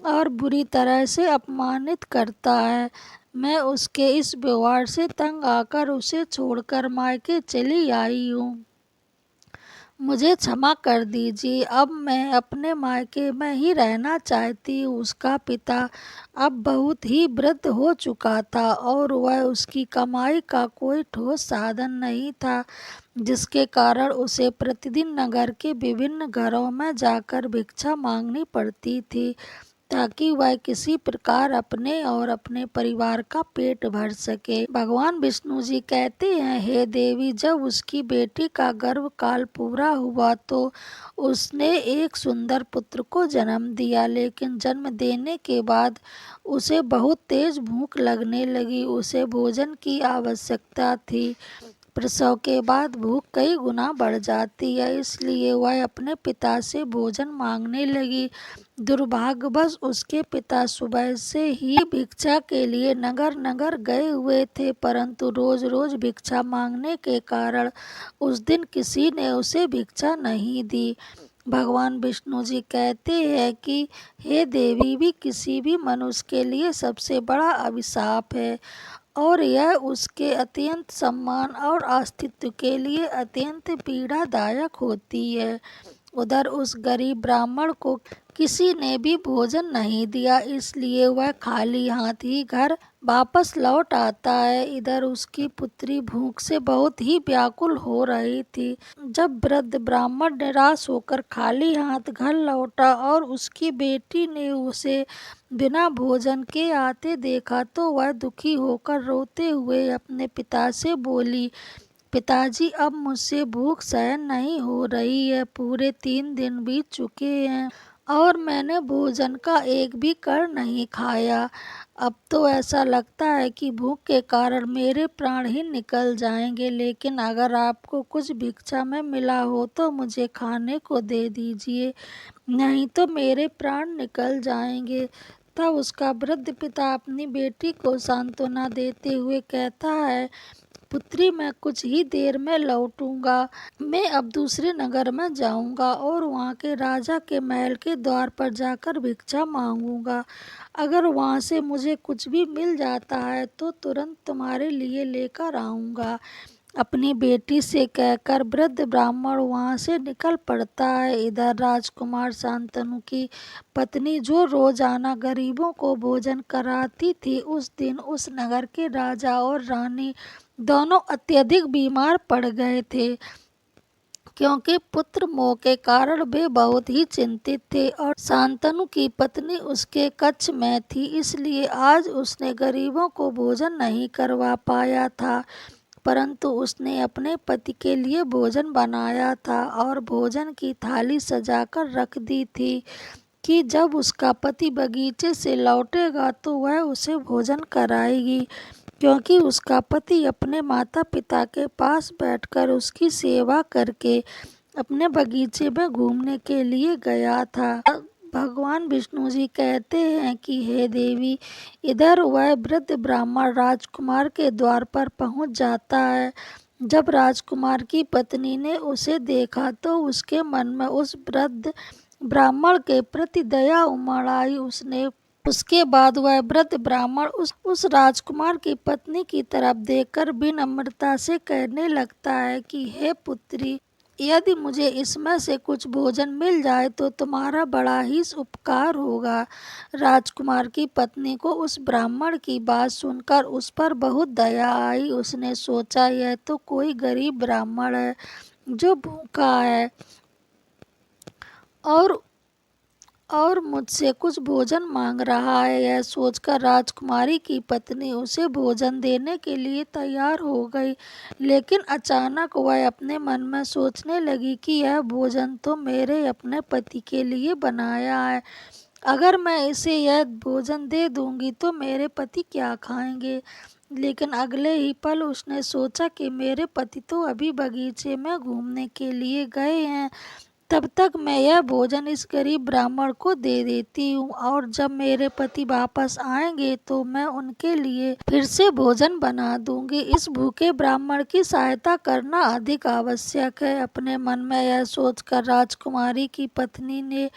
और बुरी तरह से अपमानित करता है। मैं उसके इस व्यवहार से तंग आकर उसे छोड़कर मायके चली आई हूँ। मुझे क्षमा कर दीजिए, अब मैं अपने मायके में ही रहना चाहती हूँ। उसका पिता अब बहुत ही वृद्ध हो चुका था और वह उसकी कमाई का कोई ठोस साधन नहीं था, जिसके कारण उसे प्रतिदिन नगर के विभिन्न घरों में जाकर भिक्षा मांगनी पड़ती थी ताकि वह किसी प्रकार अपने और अपने परिवार का पेट भर सके। भगवान विष्णु जी कहते हैं, हे देवी, जब उसकी बेटी का गर्भकाल पूरा हुआ तो उसने एक सुंदर पुत्र को जन्म दिया, लेकिन जन्म देने के बाद उसे बहुत तेज भूख लगने लगी। उसे भोजन की आवश्यकता थी। प्रसव के बाद भूख कई गुना बढ़ जाती है, इसलिए वह अपने पिता से भोजन मांगने लगी। दुर्भाग्यवश उसके पिता सुबह से ही भिक्षा के लिए नगर नगर गए हुए थे, परंतु रोज रोज भिक्षा मांगने के कारण उस दिन किसी ने उसे भिक्षा नहीं दी। भगवान विष्णु जी कहते हैं कि हे देवी, भी किसी भी मनुष्य के लिए सबसे बड़ा अभिशाप है और यह उसके अत्यंत सम्मान और अस्तित्व के लिए अत्यंत पीड़ादायक होती है। उधर उस गरीब ब्राह्मण को किसी ने भी भोजन नहीं दिया, इसलिए वह खाली हाथ ही घर वापस लौट आता है। इधर उसकी पुत्री भूख से बहुत ही व्याकुल हो रही थी। जब वृद्ध ब्राह्मण निराश होकर खाली हाथ घर लौटा और उसकी बेटी ने उसे बिना भोजन के आते देखा तो वह दुखी होकर रोते हुए अपने पिता से बोली, पिताजी, अब मुझसे भूख सहन नहीं हो रही है। पूरे 3 दिन बीत चुके हैं और मैंने भोजन का एक भी कण नहीं खाया। अब तो ऐसा लगता है कि भूख के कारण मेरे प्राण ही निकल जाएंगे, लेकिन अगर आपको कुछ भिक्षा में मिला हो तो मुझे खाने को दे दीजिए, नहीं तो मेरे प्राण निकल जाएंगे। तब उसका वृद्ध पिता अपनी बेटी को सांत्वना देते हुए कहता है, पुत्री, मैं कुछ ही देर में लौटूंगा। मैं अब दूसरे नगर में जाऊंगा और वहाँ के राजा के महल के द्वार पर जाकर भिक्षा मांगूंगा। अगर वहाँ से मुझे कुछ भी मिल जाता है तो तुरंत तुम्हारे लिए लेकर आऊंगा। अपनी बेटी से कहकर वृद्ध ब्राह्मण वहां से निकल पड़ता है। इधर राजकुमार शांतनु की पत्नी, जो रोजाना गरीबों को भोजन कराती थी, उस दिन उस नगर के राजा और रानी दोनों अत्यधिक बीमार पड़ गए थे, क्योंकि पुत्र मोह के कारण वे बहुत ही चिंतित थे और शांतनु की पत्नी उसके कक्ष में थी, इसलिए आज उसने गरीबों को भोजन नहीं करवा पाया था। परंतु उसने अपने पति के लिए भोजन बनाया था और भोजन की थाली सजाकर रख दी थी कि जब उसका पति बगीचे से लौटेगा तो वह उसे भोजन कराएगी, क्योंकि उसका पति अपने माता पिता के पास बैठकर उसकी सेवा करके अपने बगीचे में घूमने के लिए गया था। भगवान विष्णु जी कहते हैं कि हे देवी, इधर वह वृद्ध ब्राह्मण राजकुमार के द्वार पर पहुंच जाता है। जब राजकुमार की पत्नी ने उसे देखा तो उसके मन में उस वृद्ध ब्राह्मण के प्रति दया उमड़ आई। उसके बाद वह वृद्ध ब्राह्मण उस राजकुमार की पत्नी की तरफ देखकर विनम्रता से कहने लगता है कि हे पुत्री, यदि मुझे इसमें से कुछ भोजन मिल जाए तो तुम्हारा बड़ा ही उपकार होगा। राजकुमार की पत्नी को उस ब्राह्मण की बात सुनकर उस पर बहुत दया आई। उसने सोचा, यह तो कोई गरीब ब्राह्मण है जो भूखा है और मुझसे कुछ भोजन मांग रहा है। यह सोचकर राजकुमारी की पत्नी उसे भोजन देने के लिए तैयार हो गई, लेकिन अचानक वह अपने मन में सोचने लगी कि यह भोजन तो मेरे अपने पति के लिए बनाया है। अगर मैं इसे यह भोजन दे दूंगी तो मेरे पति क्या खाएंगे। लेकिन अगले ही पल उसने सोचा कि मेरे पति तो अभी बगीचे में घूमने के लिए गए हैं, तब तक मैं यह भोजन इस गरीब ब्राह्मण को दे देती हूँ और जब मेरे पति वापस आएंगे तो मैं उनके लिए फिर से भोजन बना दूंगी। इस भूखे ब्राह्मण की सहायता करना अधिक आवश्यक है। अपने मन में यह सोचकर राजकुमारी की पत्नी ने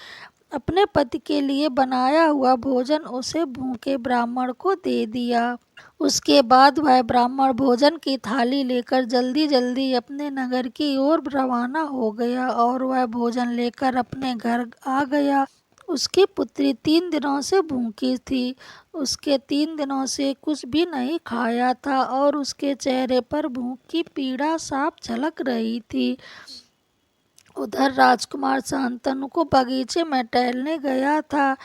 अपने पति के लिए बनाया हुआ भोजन उसे भूखे ब्राह्मण को दे दिया। उसके बाद वह ब्राह्मण भोजन की थाली लेकर जल्दी जल्दी अपने नगर की ओर रवाना हो गया और वह भोजन लेकर अपने घर आ गया। उसकी पुत्री 3 दिनों से भूखी थी। उसके 3 दिनों से कुछ भी नहीं खाया था और उसके चेहरे पर भूख की पीड़ा साफ झलक रही थी। उधर राजकुमार शांतनु को बगीचे में टहलने गया था।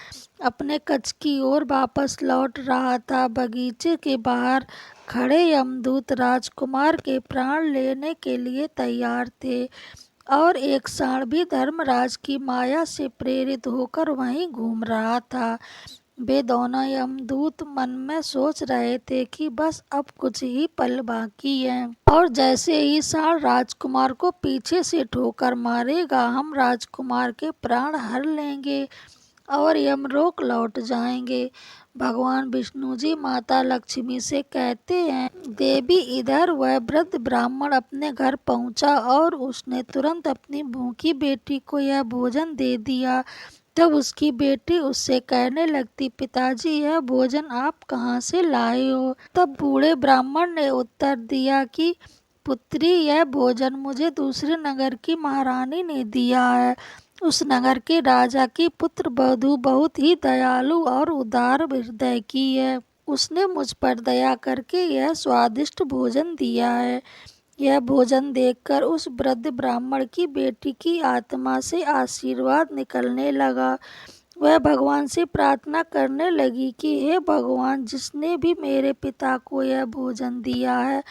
अपने कक्ष की ओर वापस लौट रहा था। बगीचे के बाहर खड़े यमदूत राजकुमार के प्राण लेने के लिए तैयार थे और एक सांड भी धर्मराज की माया से प्रेरित होकर वहीं घूम रहा था। वे दोनों यमदूत मन में सोच रहे थे कि बस अब कुछ ही पल बाकी हैं और जैसे ही सांड राजकुमार को पीछे से ठोकर मारेगा, हम राजकुमार के प्राण हर लेंगे और यमलोक लौट जाएंगे। भगवान विष्णु जी माता लक्ष्मी से कहते हैं, देवी, इधर वह वृद्ध ब्राह्मण अपने घर पहुंचा और उसने तुरंत अपनी भूखी बेटी को यह भोजन दे दिया। तब उसकी बेटी उससे कहने लगती, पिताजी, यह भोजन आप कहाँ से लाए हो। तब बूढ़े ब्राह्मण ने उत्तर दिया कि पुत्री, यह भोजन मुझे दूसरे नगर की महारानी ने दिया है। उस नगर के राजा की पुत्र वधू बहुत ही दयालु और उदार हृदय की है। उसने मुझ पर दया करके यह स्वादिष्ट भोजन दिया है। यह भोजन देखकर उस वृद्ध ब्राह्मण की बेटी की आत्मा से आशीर्वाद निकलने लगा। वह भगवान से प्रार्थना करने लगी कि हे भगवान, जिसने भी मेरे पिता को यह भोजन दिया है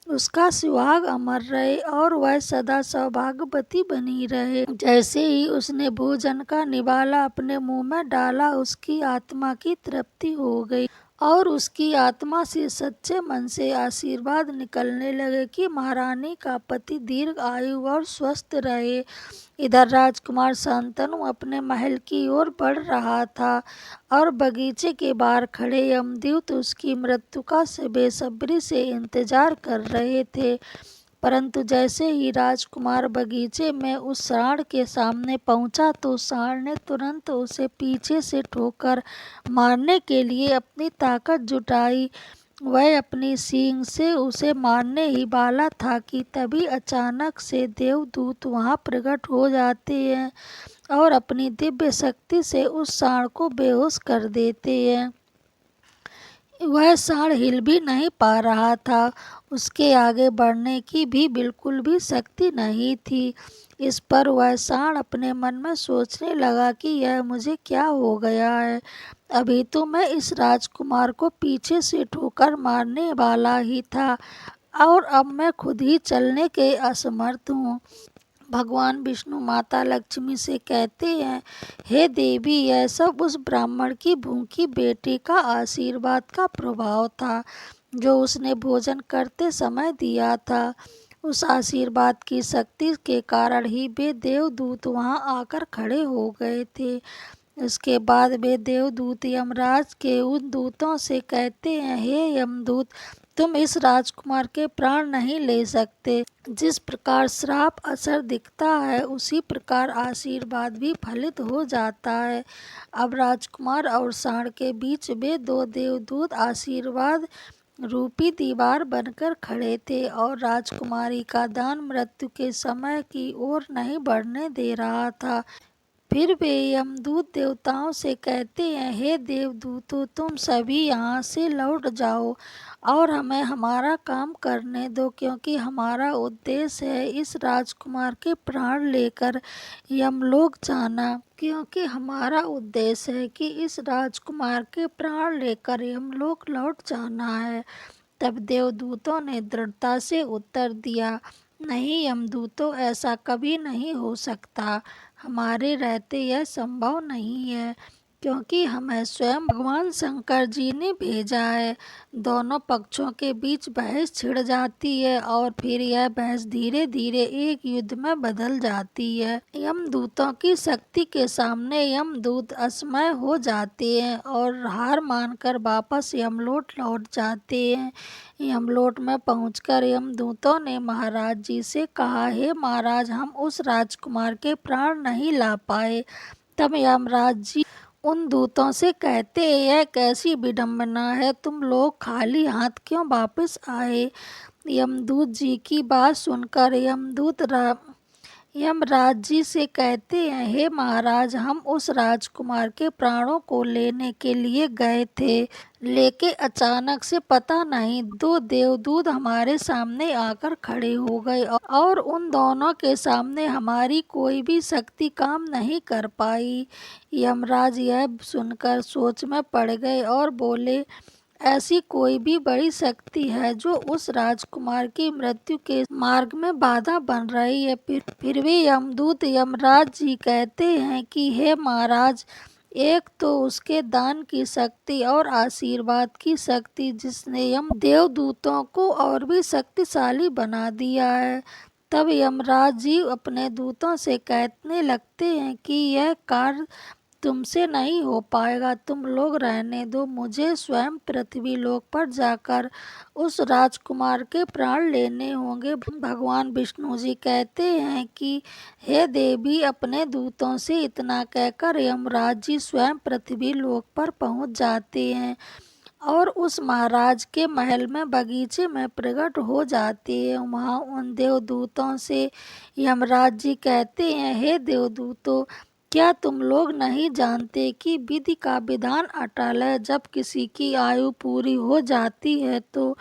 उसका सुहाग अमर रहे और वह सदा सौभाग्यवती बनी रहे। जैसे ही उसने भोजन का निवाला अपने मुंह में डाला, उसकी आत्मा की तृप्ति हो गई और उसकी आत्मा से सच्चे मन से आशीर्वाद निकलने लगे कि महारानी का पति दीर्घ आयु और स्वस्थ रहे। इधर राजकुमार शांतनु अपने महल की ओर बढ़ रहा था और बगीचे के बाहर खड़े यमदूत उसकी मृत्यु का बेसब्री से इंतजार कर रहे थे। परंतु जैसे ही राजकुमार बगीचे में उस सांड के सामने पहुंचा तो सांड ने तुरंत उसे पीछे से ठोकर मारने के लिए अपनी ताकत जुटाई। वह अपनी सींग से उसे मारने ही वाला था कि तभी अचानक से देवदूत वहां प्रकट हो जाते हैं और अपनी दिव्य शक्ति से उस सांड को बेहोश कर देते हैं। वह सांड हिल भी नहीं पा रहा था, उसके आगे बढ़ने की भी बिल्कुल भी शक्ति नहीं थी। इस पर वह सांड अपने मन में सोचने लगा कि यह मुझे क्या हो गया है। अभी तो मैं इस राजकुमार को पीछे से ठोकर मारने वाला ही था और अब मैं खुद ही चलने के असमर्थ हूँ। भगवान विष्णु माता लक्ष्मी से कहते हैं, हे देवी, यह सब उस ब्राह्मण की भूखी बेटी का आशीर्वाद का प्रभाव था जो उसने भोजन करते समय दिया था। उस आशीर्वाद की शक्ति के कारण ही वे देवदूत वहां आकर खड़े हो गए थे। इसके बाद वे देवदूत यमराज के उन दूतों से कहते हैं, हे यमदूत, तुम इस राजकुमार के प्राण नहीं ले सकते। जिस प्रकार श्राप असर दिखता है उसी प्रकार आशीर्वाद भी फलित हो जाता है। अब राजकुमार और सांड के बीच वे दो देवदूत आशीर्वाद रूपी दीवार बनकर खड़े थे और राजकुमारी का दान मृत्यु के समय की ओर नहीं बढ़ने दे रहा था। फिर वे यमदूत देवताओं से कहते हैं, हे देवदूतों, तुम सभी यहाँ से लौट जाओ और हमें हमारा काम करने दो, क्योंकि हमारा उद्देश्य है इस राजकुमार के प्राण लेकर यमलोक जाना। क्योंकि हमारा उद्देश्य है कि इस राजकुमार के प्राण लेकर यमलोक लौट जाना है। तब देवदूतों ने दृढ़ता से उत्तर दिया, नहीं यमदूतों, ऐसा कभी नहीं हो सकता। हमारे रहते यह संभव नहीं है, क्योंकि हमें स्वयं भगवान शंकर जी ने भेजा है। दोनों पक्षों के बीच बहस छिड़ जाती है और फिर यह बहस धीरे धीरे एक युद्ध में बदल जाती है। यमदूतों की शक्ति के सामने यमदूत असमय हो जाते हैं और हार मानकर वापस यमलोक लौट जाते हैं। यमलोक में पहुंचकर यमदूतों ने महाराज जी से कहा, हे महाराज, हम उस राजकुमार के प्राण नहीं ला पाए। तब यमराज जी उन दूतों से कहते, यह कैसी विडंबना है, तुम लोग खाली हाथ क्यों वापस आए। यमदूत जी की बात सुनकर यमराज जी से कहते हैं, हे महाराज, हम उस राजकुमार के प्राणों को लेने के लिए गए थे, लेकिन अचानक से पता नहीं दो देवदूत हमारे सामने आकर खड़े हो गए और उन दोनों के सामने हमारी कोई भी शक्ति काम नहीं कर पाई। यमराज यह सुनकर सोच में पड़ गए और बोले, ऐसी कोई भी बड़ी शक्ति है जो उस राजकुमार की मृत्यु के मार्ग में बाधा बन रही है। फिर भी यमदूत यमराज जी कहते हैं कि हे महाराज, एक तो उसके दान की शक्ति और आशीर्वाद की शक्ति जिसने यम देवदूतों को और भी शक्तिशाली बना दिया है। तब यमराज जी अपने दूतों से कहने लगते हैं कि यह कार्य तुमसे नहीं हो पाएगा, तुम लोग रहने दो, मुझे स्वयं पृथ्वी लोक पर जाकर उस राजकुमार के प्राण लेने होंगे। भगवान विष्णु जी कहते हैं कि हे देवी, अपने दूतों से इतना कहकर यमराज जी स्वयं पृथ्वी लोक पर पहुंच जाते हैं और उस महाराज के महल में बगीचे में प्रकट हो जाते हैं। वहाँ उन देवदूतों से यमराज जी कहते हैं, हे देवदूतों, क्या तुम लोग नहीं जानते कि विधि का विधान अटल है। जब किसी की आयु पूरी हो जाती है तो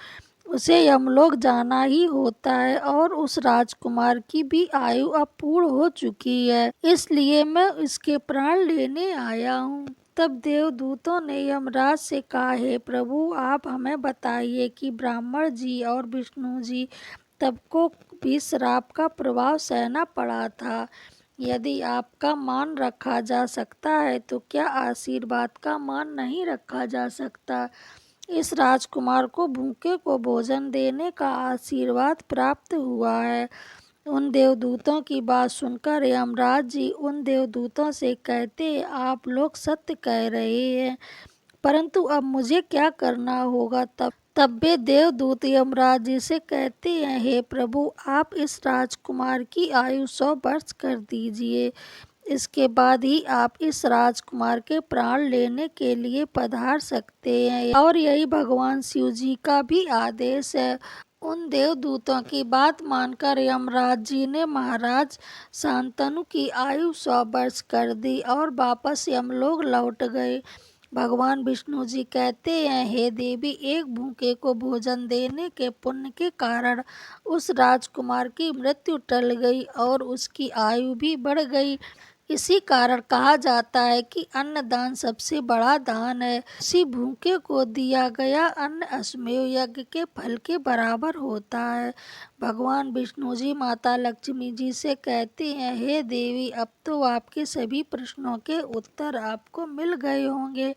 उसे यमलोक जाना ही होता है और उस राजकुमार की भी आयु अब पूर्ण हो चुकी है, इसलिए मैं इसके प्राण लेने आया हूँ। तब देवदूतों ने यमराज से कहा, हे प्रभु, आप हमें बताइए कि ब्राह्मण जी और विष्णु जी तब को भी श्राप का प्रभाव सहना पड़ा था। यदि आपका मान रखा जा सकता है तो क्या आशीर्वाद का मान नहीं रखा जा सकता। इस राजकुमार को भूखे को भोजन देने का आशीर्वाद प्राप्त हुआ है। उन देवदूतों की बात सुनकर यमराज जी उन देवदूतों से कहते, आप लोग सत्य कह रहे हैं, परंतु अब मुझे क्या करना होगा। तब वे देवदूत यमराज जी से कहते हैं, हे प्रभु, आप इस राजकुमार की आयु 100 वर्ष कर दीजिए। इसके बाद ही आप इस राजकुमार के प्राण लेने के लिए पधार सकते हैं, और यही भगवान शिव जी का भी आदेश है। उन देवदूतों की बात मानकर यमराज जी ने महाराज शांतनु की आयु 100 वर्ष कर दी और वापस यमलोक लौट गए। भगवान विष्णु जी कहते हैं, हे देवी, एक भूखे को भोजन देने के पुण्य के कारण उस राजकुमार की मृत्यु टल गई और उसकी आयु भी बढ़ गई। इसी कारण कहा जाता है कि अन्नदान सबसे बड़ा दान है। किसी भूखे को दिया गया अन्न अश्वमेध यज्ञ के फल के बराबर होता है। भगवान विष्णु जी माता लक्ष्मी जी से कहते हैं, हे देवी, अब तो आपके सभी प्रश्नों के उत्तर आपको मिल गए होंगे।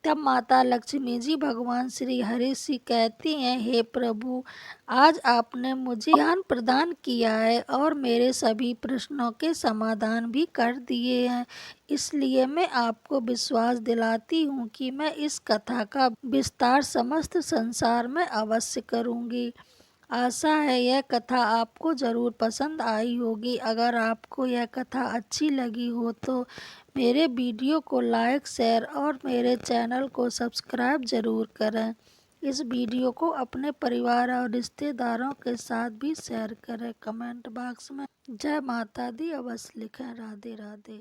तब माता लक्ष्मी जी भगवान श्री हरि से कहती हैं, हे प्रभु, आज आपने मुझे ज्ञान प्रदान किया है और मेरे सभी प्रश्नों के समाधान भी कर दिए हैं। इसलिए मैं आपको विश्वास दिलाती हूँ कि मैं इस कथा का विस्तार समस्त संसार में अवश्य करूँगी। आशा है यह कथा आपको ज़रूर पसंद आई होगी। अगर आपको यह कथा अच्छी लगी हो तो मेरे वीडियो को लाइक, शेयर और मेरे चैनल को सब्सक्राइब ज़रूर करें। इस वीडियो को अपने परिवार और रिश्तेदारों के साथ भी शेयर करें। कमेंट बॉक्स में जय माता दी अवश्य लिखें। राधे राधे।